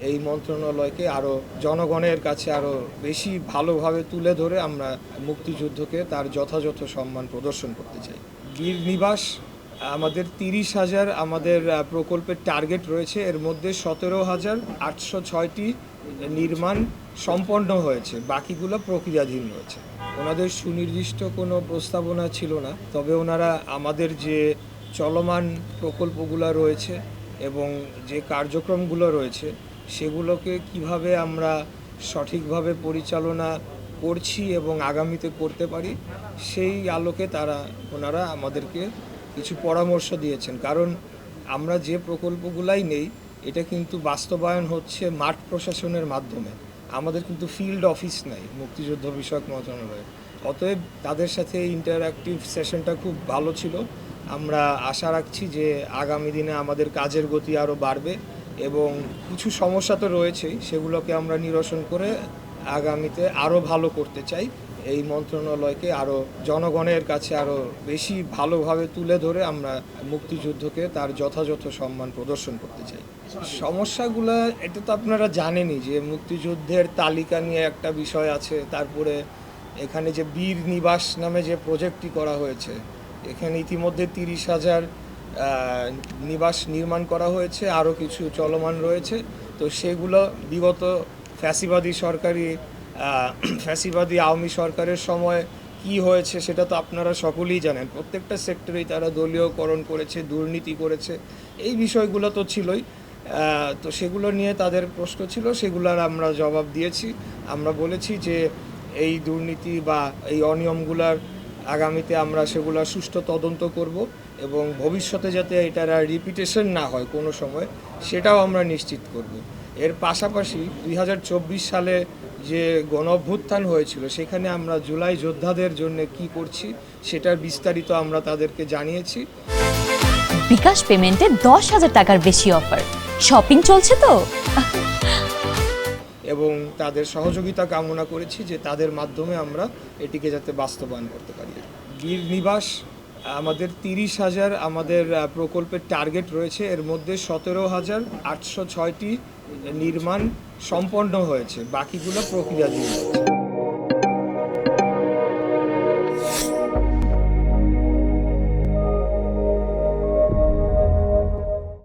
এই মন্ত্রণালয়কে আরও জনগণের কাছে আরও বেশি ভালোভাবে তুলে ধরে আমরা মুক্তিযুদ্ধকে তার যথাযথ সম্মান প্রদর্শন করতে চাই। বীর নিবাস আমাদের 30,000 আমাদের প্রকল্পের টার্গেট রয়েছে, এর মধ্যে 17,806টি নির্মাণ সম্পন্ন হয়েছে, বাকিগুলো প্রক্রিয়াধীন রয়েছে। ওনাদের সুনির্দিষ্ট কোনো প্রস্তাবনা ছিল না, তবে ওনারা আমাদের যে চলমান প্রকল্পগুলো রয়েছে এবং যে কার্যক্রমগুলো রয়েছে সেগুলোকে কিভাবে আমরা সঠিকভাবে পরিচালনা করছি এবং আগামীতে করতে পারি সেই আলোকে ওনারা আমাদেরকে কিছু পরামর্শ দিয়েছেন। কারণ আমরা যে প্রকল্পগুলাই নেই এটা কিন্তু বাস্তবায়ন হচ্ছে মাঠ প্রশাসনের মাধ্যমে, আমাদের কিন্তু ফিল্ড অফিস নাই মুক্তিযুদ্ধ বিষয়ক মন্ত্রণালয়ে। অতএব তাদের সাথে ইন্টারঅ্যাক্টিভ সেশনটা খুব ভালো ছিল। আমরা আশা রাখছি যে আগামী দিনে আমাদের কাজের গতি আরও বাড়বে এবং কিছু সমস্যা তো রয়েছেই, সেগুলোকে আমরা নিরসন করে আগামীতে আরও ভালো করতে চাই। এই মন্ত্রণালয়কে আরও জনগণের কাছে আরও বেশি ভালোভাবে তুলে ধরে আমরা মুক্তিযুদ্ধকে তার যথাযথ সম্মান প্রদর্শন করতে চাই। সমস্যাগুলো এটা তো আপনারা জানেনই যে মুক্তিযুদ্ধের তালিকা নিয়ে একটা বিষয় আছে, তারপরে এখানে যে বীর নিবাস নামে যে প্রজেক্টটি করা হয়েছে এখানে ইতিমধ্যে 30,000 নিবাস নির্মাণ করা হয়েছে, আরও কিছু চলমান রয়েছে। তো সেগুলো বিগত ফ্যাসিবাদী আওয়ামী সরকারের সময় কি হয়েছে সেটা তো আপনারা সকলেই জানেন। প্রত্যেকটা সেক্টরেই তারা দলীয়করণ করেছে, দুর্নীতি করেছে, এই বিষয়গুলো তো ছিলই। তো সেগুলো নিয়ে তাদের প্রশ্ন ছিল, সেগুলোর আমরা জবাব দিয়েছি। আমরা বলেছি যে এই দুর্নীতি বা এই অনিয়মগুলার আগামীতে আমরা সেগুলো সুষ্ঠু তদন্ত করব এবং ভবিষ্যতে যাতে এটার আর রিপিটেশন না হয় কোনো সময় সেটাও আমরা নিশ্চিত করব। এর পাশাপাশি 2024 সালে যে গণঅভ্যুত্থান হয়েছিল সেখানে আমরা জুলাই যোদ্ধাদের জন্য কি করছি সেটার বিস্তারিত আমরা তাদেরকে জানিয়েছি। বিকাশ পেমেন্টে 10,000 টাকার বেশি অফার, শপিং চলছে তো। এবং তাদের সহযোগিতা কামনা করেছি যে তাদের মাধ্যমে আমরা এটিকে যাতে বাস্তবায়ন করতে পারি। বীর নিবাস আমাদের 30,000 আমাদের প্রকল্পের টার্গেট রয়েছে, এর মধ্যে 17,806টি নির্মাণ সম্পন্ন হয়েছে, বাকিগুলো প্রক্রিয়াধীন রয়েছে।